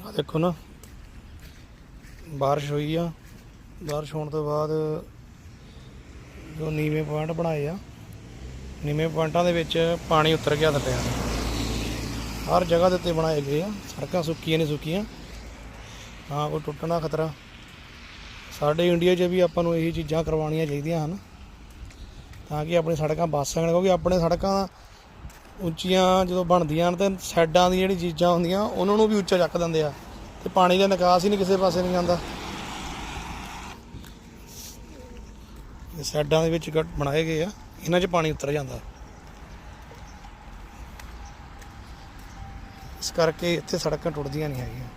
देखो ना बारिश हुई आ। बारिश होने तो बाद जो नीवें पॉइंट बनाए आ, नीवें पॉइंटा दे विच पानी उतर गया थल्ले। हर जगह के उत्ते बनाए गए आ। सड़कां सुक्कियां नहीं सुक्कियां, हाँ कोई टुटण दा खतरा। साडे इंडिया च भी आपां नूं यही चीज़ां करवाउणियां चाहीदियां हन ताकि अपनी सड़कां बच सकण, क्योंकि अपने सड़कां ਉੱਚੀਆਂ ਜਦੋਂ ਬਣਦੀਆਂ ਤੇ ਸਾਈਡਾਂ ਦੀ ਜਿਹੜੀ ਚੀਜ਼ਾਂ ਹੁੰਦੀਆਂ ਉਹਨਾਂ ਨੂੰ ਵੀ ਉੱਚਾ ਚੱਕ ਦਿੰਦੇ ਆ ਤੇ ਪਾਣੀ ਦਾ ਨਿਕਾਸ ਹੀ ਨਹੀਂ ਕਿਸੇ ਪਾਸੇ ਨਹੀਂ ਜਾਂਦਾ। ਸਾਈਡਾਂ ਦੇ ਵਿੱਚ ਬਣਾਏ ਗਏ ਆ, ਇਹਨਾਂ 'ਚ ਪਾਣੀ ਉਤਰ ਜਾਂਦਾ, ਇਸ ਕਰਕੇ ਇੱਥੇ ਸੜਕਾਂ ਟੁੱਟਦੀਆਂ ਨਹੀਂ ਹੈਗੀਆਂ।